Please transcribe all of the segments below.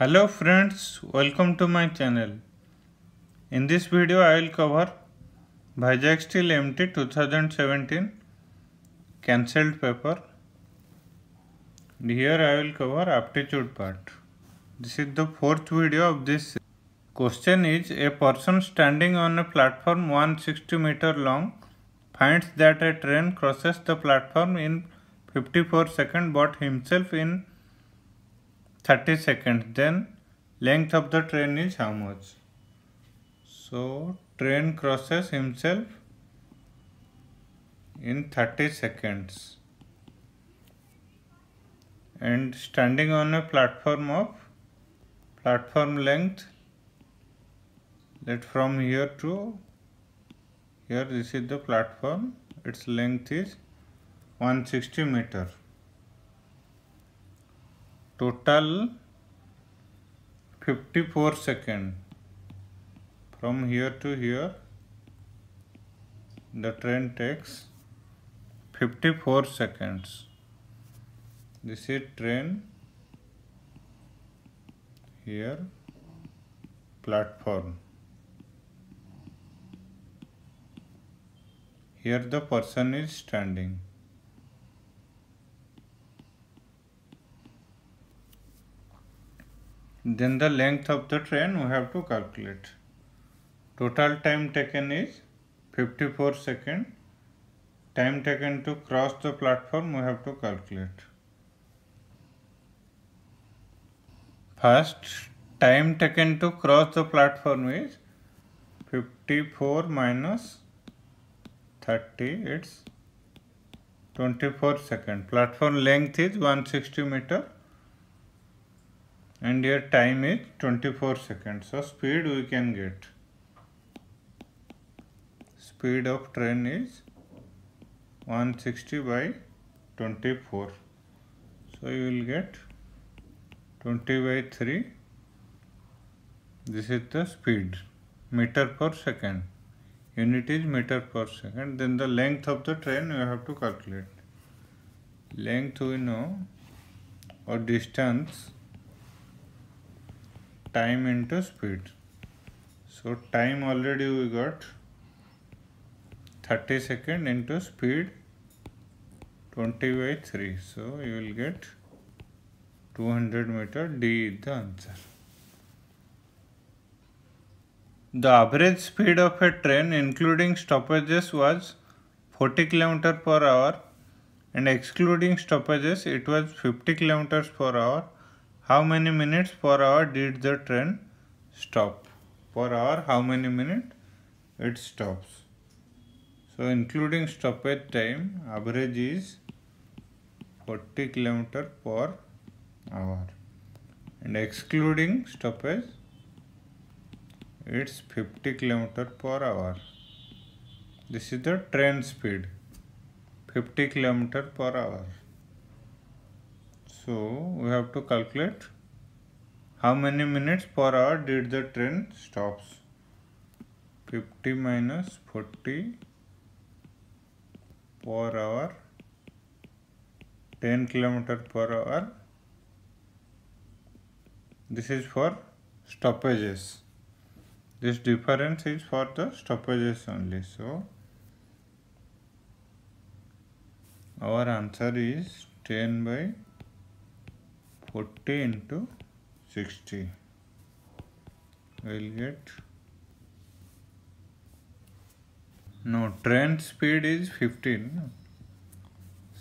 Hello friends, welcome to my channel. In this video I will cover Vizag Steel MT 2017 cancelled paper. Here I will cover aptitude part. This is the fourth video of this. Question is, a person standing on a platform 160 meter long finds that a train crosses the platform in 54 seconds but himself in 30 seconds. Then length of the train is how much? So train crosses himself in 30 seconds and standing on a platform of platform length, that from here to here, this is the platform, its length is 160 meter. Total 54 seconds. From here to here the train takes 54 seconds. This is train, here platform, here the person is standing. Then the length of the train we have to calculate. Total time taken is 54 seconds. Time taken to cross the platform we have to calculate. First, time taken to cross the platform is 54 minus 30, it's 24 seconds. Platform length is 160 meter and here time is 24 seconds. So speed we can get. Speed of train is 160 by 24. So you will get 20 by 3. This is the speed, meter per second. Unit is meter per second. Then the length of the train you have to calculate. Length we know, or distance, time into speed. So time already we got 30 seconds into speed 20 by 3. So you will get 200 meter. D is the answer. The average speed of a train including stoppages was 40 km per hour and excluding stoppages it was 50 km per hour. How many minutes per hour did the train stop? Per hour, how many minutes it stops? So including stoppage time, average is 40 km per hour and excluding stoppage it's 50 km per hour. This is the train speed, 50 km per hour. So we have to calculate how many minutes per hour did the train stops. 50 minus 40 per hour, 10 km per hour. This is for stoppages. This difference is for the stoppages only. So our answer is 10 by 40 into 60. We will get, no, train speed is 15.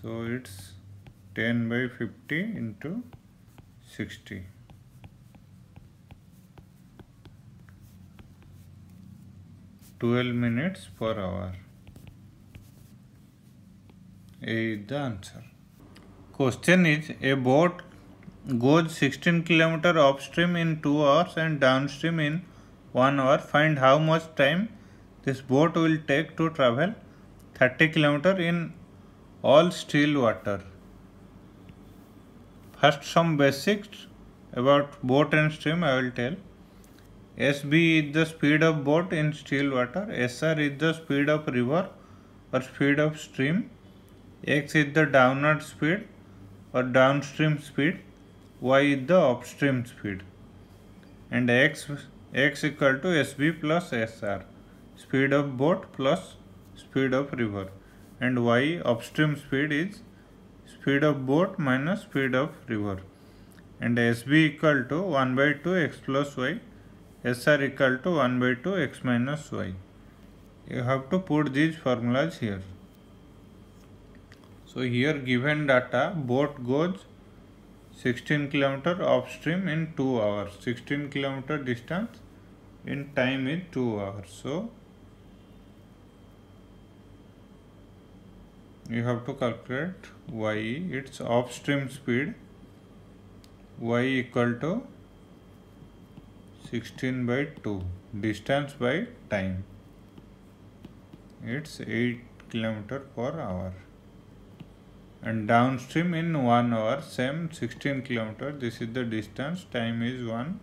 So it's 10 by 50 into 60. 12 minutes per hour. A is the answer. Question is, a boat goes 16 km upstream in 2 hours and downstream in 1 hour. Find how much time this boat will take to travel 30 km in all still water. First, some basics about boat and stream I will tell. SB is the speed of boat in still water. SR is the speed of river or speed of stream. X is the downward speed or downstream speed. Y is the upstream speed. and x equal to SB plus SR, speed of boat plus speed of river, and y upstream speed is speed of boat minus speed of river, and SB equal to 1 by 2 x plus y, SR equal to 1 by 2 x minus y. You have to put these formulas here. So here given data, boat goes 16 km upstream in 2 hours. 16 km distance in time is 2 hours. So you have to calculate y, its upstream speed, y equal to 16 by 2, distance by time, it's 8 km per hour, and downstream in 1 hour, same 16 km, this is the distance, time is 1,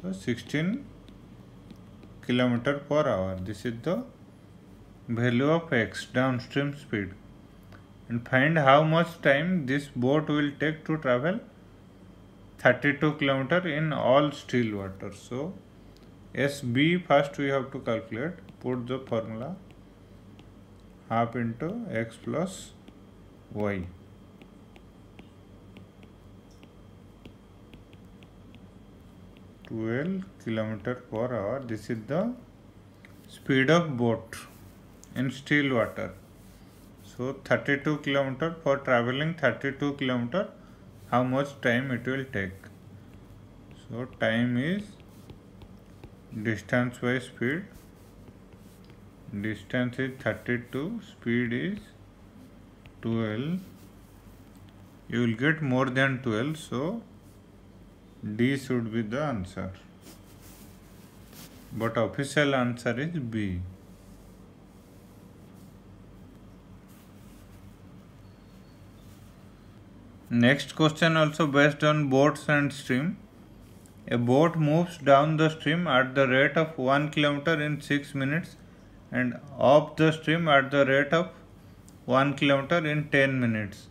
so 16 km per hour, this is the value of x, downstream speed. And find how much time this boat will take to travel 32 km in all still water. So SB first we have to calculate, put the formula, half into x plus y, (12 km per hour). This is the speed of boat in still water. So 32 km, for traveling 32 km, how much time it will take? So time is distance by speed. Distance is 32, speed is 12. You will get more than 12, so D should be the answer. But official answer is B. Next question also based on boats and stream. A boat moves down the stream at the rate of 1 km in 6 minutes and up the stream at the rate of 1 km in 10 minutes.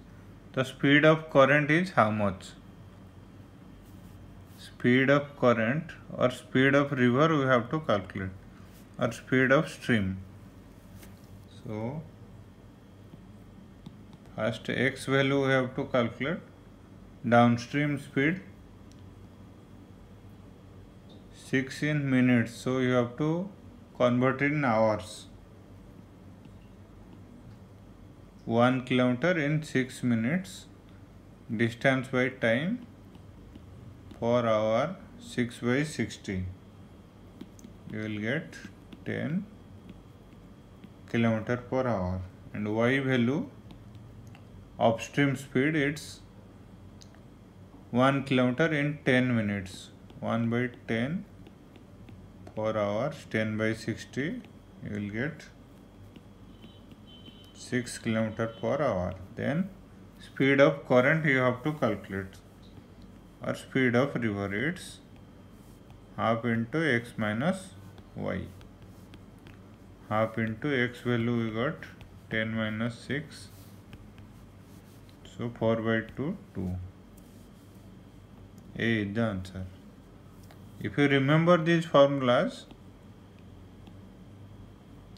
The speed of current is how much? Speed of current or speed of river we have to calculate, or speed of stream. So first x value we have to calculate, downstream speed 6 in minutes, so you have to convert in hours. 1 km in 6 minutes, distance by time per hour, 6 by 60, you will get 10 km per hour. And y value, upstream speed, it's 1 km in 10 minutes, 1 by 10 per hour, 10 by 60, you will get 6 km per hour. Then speed of current you have to calculate, or speed of river, it's half into x minus y. Half into x value we got 10 minus 6, so 4 by 2, 2. A is the answer. If you remember these formulas,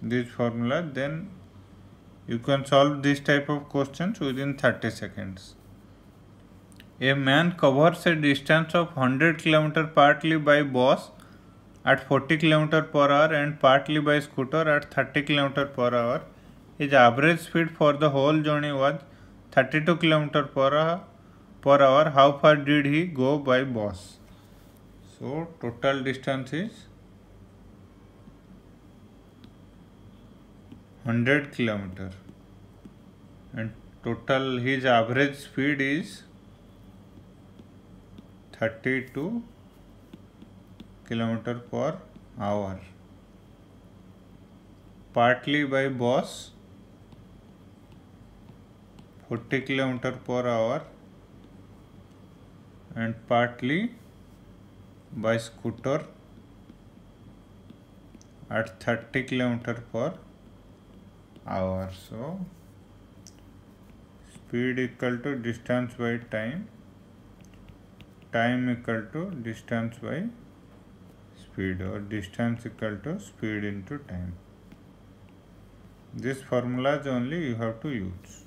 then you can solve this type of questions within 30 seconds. A man covers a distance of 100 km partly by bus at 40 km per hour and partly by scooter at 30 km per hour. His average speed for the whole journey was 32 km per hour. How far did he go by bus? So total distance is 100 km and total his average speed is 32 km per hour. Partly by bus 40 km per hour and partly by scooter at 30 km per hour. So speed equal to distance by time, time equal to distance by speed, or distance equal to speed into time. This formulas only you have to use.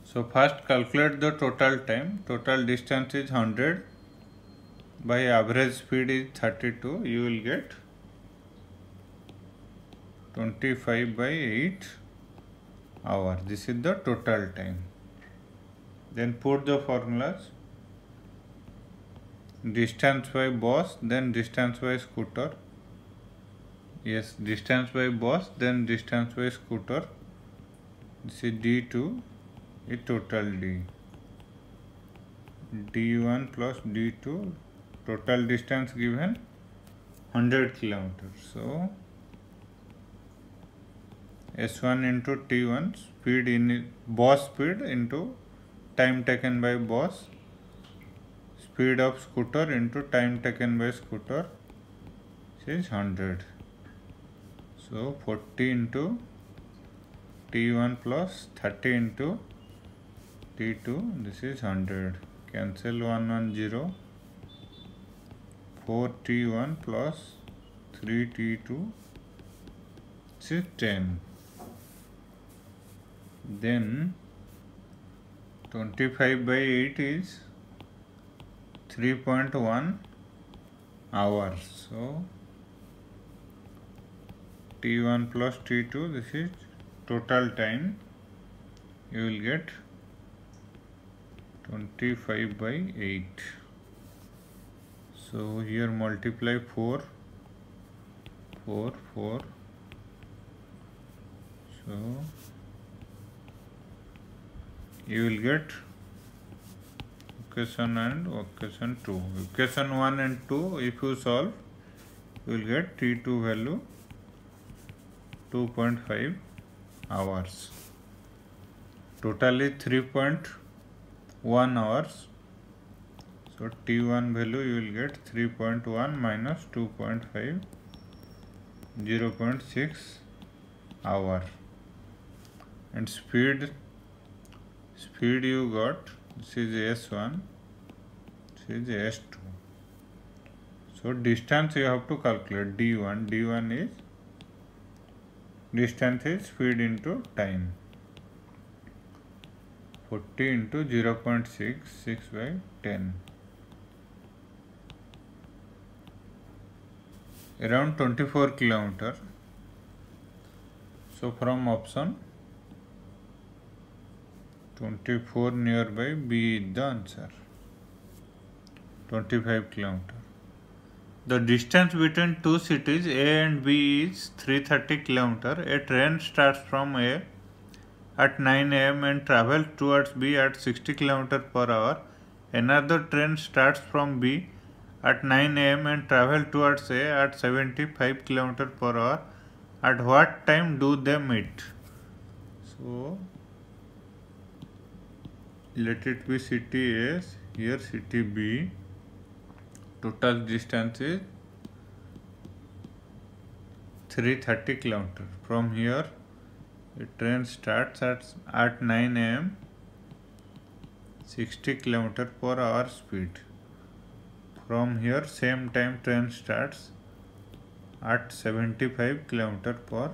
So first calculate the total time. Total distance is 100 by average speed is 32. You will get 25 by 8 hours. This is the total time. Then put the formulas. Distance by bus, then distance by scooter. Yes, distance by bus, then distance by scooter. This is D2 is total D. D1 plus D2, total distance given 100 kilometers. So S1 into T1, speed in bus speed into time taken by bus, speed of scooter into time taken by scooter, this is 100. So 40 into T1 plus 30 into T2, this is 100. Cancel 110. 4T1 plus 3T2, this is 10. Then 25 by 8 is 3.1 hours. So T1 plus T2, this is total time. You will get 25 by 8. So here multiply 4. So you will get equation and equation 2. Equation 1 and 2, if you solve, you will get T2 value 2.5 hours. Total is 3.1 hours. So T1 value you will get 3.1 minus 2.5, 0.6 hour. And speed you got, this is S1, this is S2. So distance you have to calculate D1. D1 is distance is speed into time. 40 into 0.6, 6 by 10. Around 24 kilometer. So from option 24 nearby, B is the answer. 25 kilometer. The distance between two cities A and B is 330 kilometer. A train starts from A at 9 am and travels towards B at 60 km per hour. Another train starts from B at 9 am and travels towards A at 75 km per hour. At what time do they meet? So let it be city A, here city B. Total distance is 330 km. From here, the train starts at 9 am, 60 km per hour speed. From here, same time train starts at 75 km per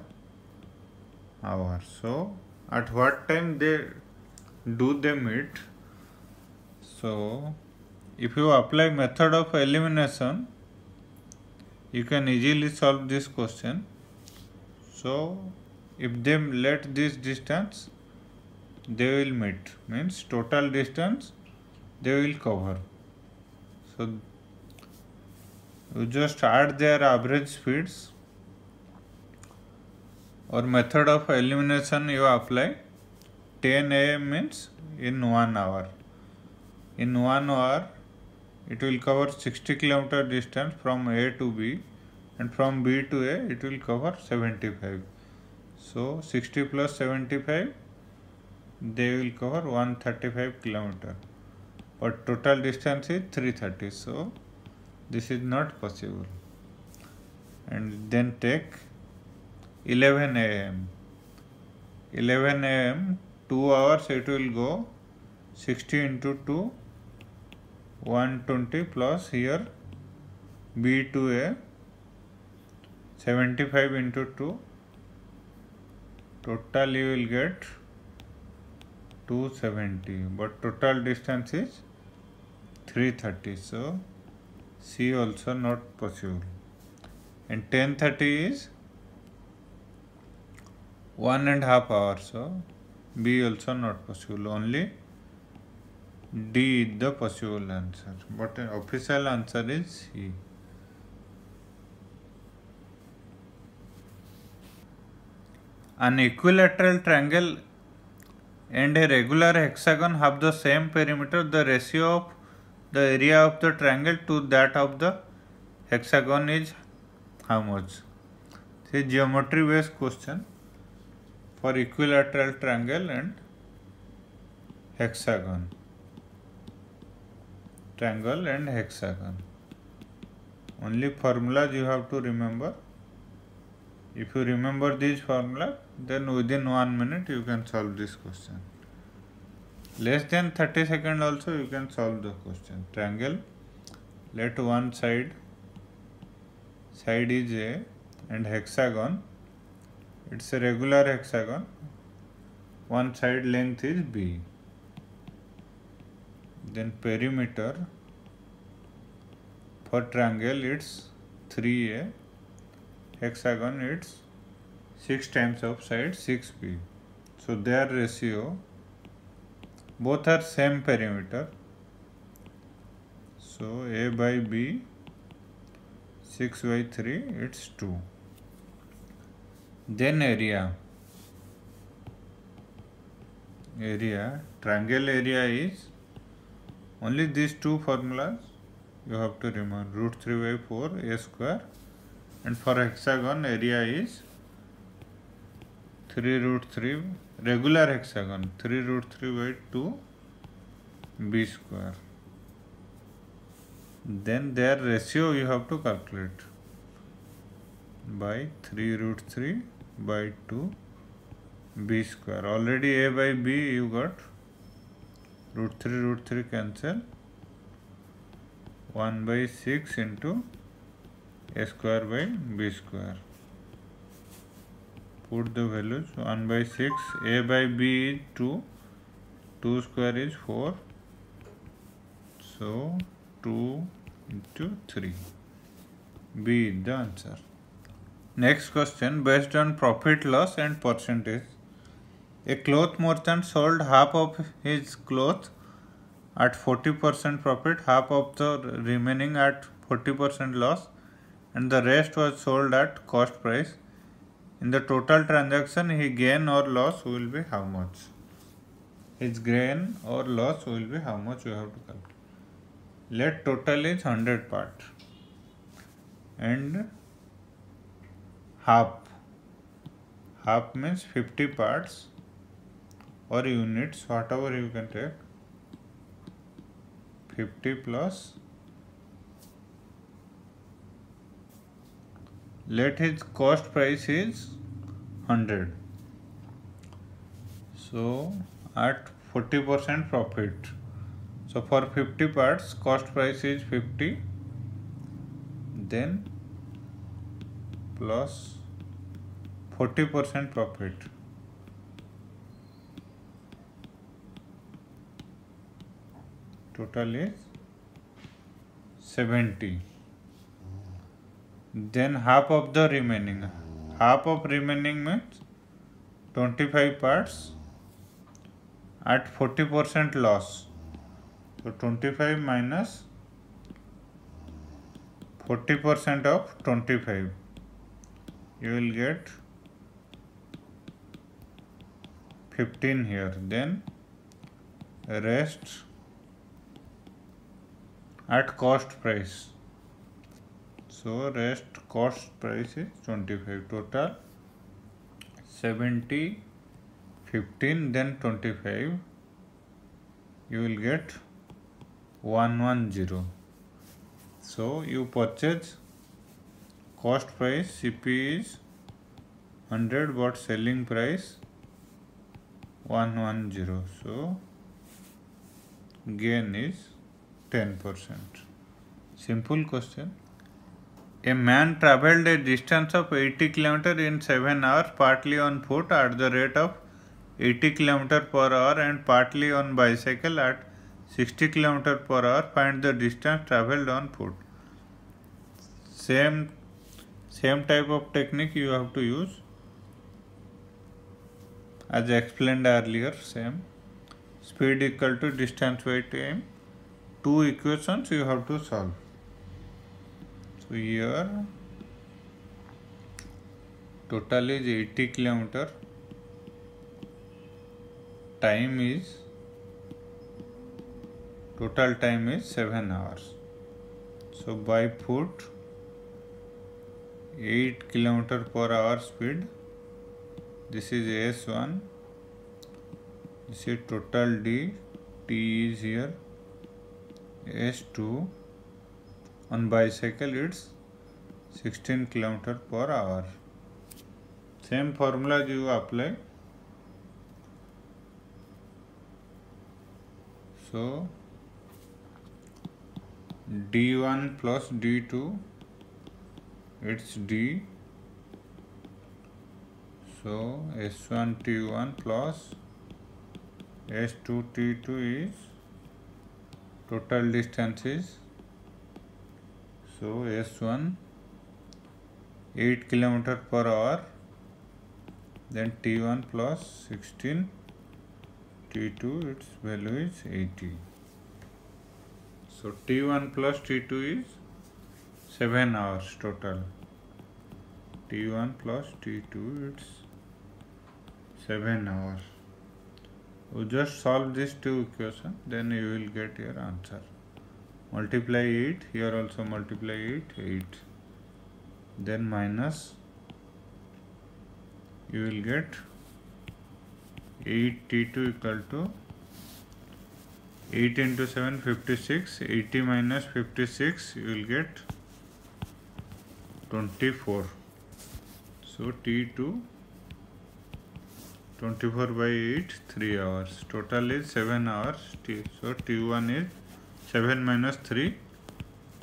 hour. So, at what time do they meet? So, if you apply method of elimination, you can easily solve this question. So, if they let this distance, they will meet, means total distance they will cover. So, you just add their average speeds, or method of elimination you apply. 10 am means in 1 hour. In 1 hour, it will cover 60 km distance from A to B, and from B to A it will cover 75. So 60 plus 75, they will cover 135 km. But total distance is 330. So this is not possible. And then take 11 am. 11 am, 2 hours it will go, 60 into 2, 120 plus here B2A 75 into 2, total you will get 270, but total distance is 330, so C also not possible. And 1030 is 1.5 hours, so B also not possible. Only D is the possible answer, but the official answer is C. An equilateral triangle and a regular hexagon have the same perimeter. The ratio of the area of the triangle to that of the hexagon is how much? This is geometry based question for equilateral triangle and hexagon. Triangle and hexagon. Only formulas you have to remember. If you remember these formulas, then within 1 minute you can solve this question. Less than 30 seconds also you can solve the question. Triangle, let one side is A, and hexagon, it's a regular hexagon, one side length is B. Then perimeter for triangle it's 3A, hexagon it's 6 times of side 6B. So their ratio, both are same perimeter, so A by B 6 by 3 it's 2. Then area, triangle area is only these two formulas you have to remember, root 3 by 4 A square, and for hexagon area is 3 root 3, regular hexagon 3 root 3 by 2 B square. Then their ratio you have to calculate by 3 root 3 by 2 B square. Already A by B you got, root 3 cancel, 1 by 6 into A square by B square. Put the values, 1 by 6, A by B is 2, 2 square is 4, so 2 into 3, B is the answer. Next question, based on profit loss and percentage. A cloth merchant sold half of his cloth at 40% profit, half of the remaining at 40% loss, and the rest was sold at cost price. In the total transaction, his gain or loss will be how much? His gain or loss will be how much you have to calculate. Let total is 100 part and half means 50 parts or units, whatever you can take. 50 plus, let his cost price is 100, so at 40% profit, so for 50 parts cost price is 50, then plus 40% profit, total is 70. Then half of the remaining, half of remaining means 25 parts at 40% loss, so 25 minus 40% of 25, you will get 15 here, then rest at cost price, so rest cost price is 25, total 70, 15, then 25, you will get 110. So you purchase, cost price CP is 100 but selling price 110, so gain is 10%. Simple question. A man travelled a distance of 80 km in 7 hours, partly on foot at the rate of 80 km per hour and partly on bicycle at 60 km per hour. Find the distance travelled on foot. Same type of technique you have to use as explained earlier. Same. Speed equal to distance by time. Two equations you have to solve. So here total is 80 km. Total time is 7 hours. So by foot 8 km per hour speed. This is S1. This is total D. T is here. S2. On bicycle it's 16 km per hour. Same formula you apply. So D1 plus D2, it's D. So S1 T1 plus S2 T2 is total distance is, so S1 8 km per hour, then T1 plus 16 T2, its value is 80. So T1 plus T2 is 7 hours total. T1 plus T2, it's 7 hours. You just solve these two equations, then you will get your answer. Multiply 8, here also multiply 8. Then minus, you will get 8 T2 equal to 8 into 7, 56. 80 minus 56, you will get 24. So T2 24 by 8, 3 hours. Total is 7 hours. So T1 is 7 minus 3,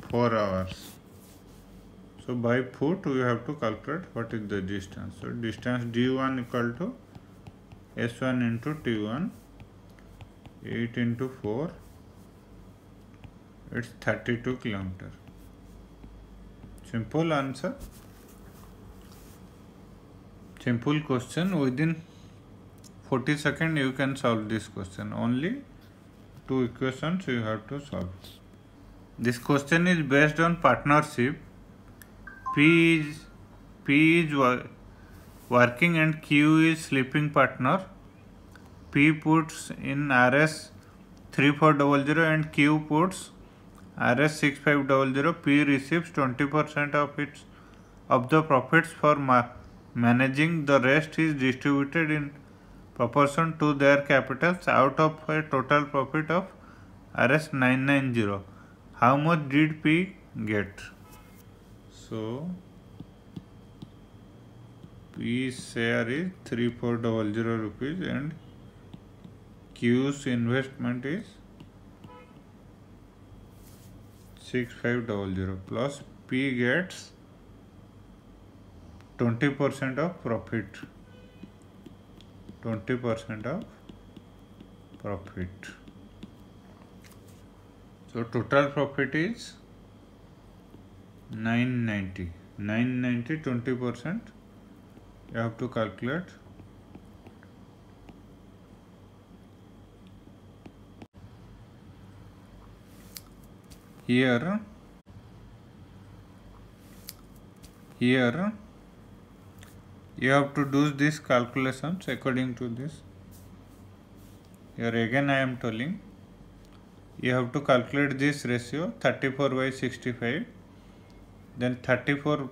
4 hours. So by foot we have to calculate what is the distance. So distance D1 equal to S1 into T1, 8 into 4, it's 32 km. Simple answer. Simple question. Within 40 seconds you can solve this question. Only two equations you have to solve. This question is based on partnership. P is working and Q is sleeping partner. P puts in RS 3400 and Q puts RS 6500. P receives 20% of the profits for managing. The rest is distributed in proportion to their capitals out of a total profit of RS 990. How much did P get? So P's share is 3400 rupees and Q's investment is 6500 plus P gets 20% of profit. 20% of profit. So total profit is 990. 990, 20%. You have to calculate. Here you have to do these calculations according to this. Here again I am telling, you have to calculate this ratio 34 by 65, then 34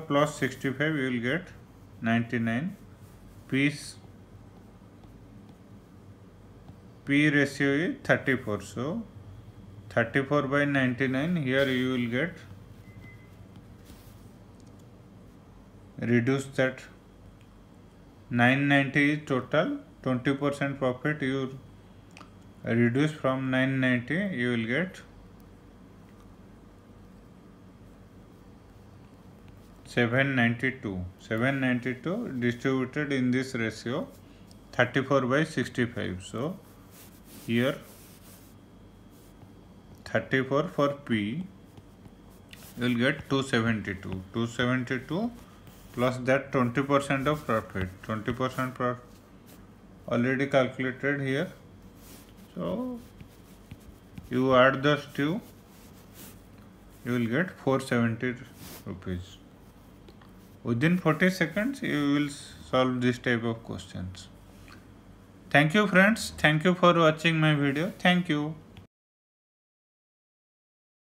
plus 65 you will get 99. P ratio is 34, so 34 by 99, here you will get, reduce that, 990 is total, 20% profit you reduce from 990, you will get 792. 792 distributed in this ratio 34/65. So here 34 for P, you will get 272. 272 plus that 20% of profit. 20% profit already calculated here. So you add those two, you will get 470 rupees. Within 40 seconds, you will solve this type of questions. Thank you friends. Thank you for watching my video. Thank you.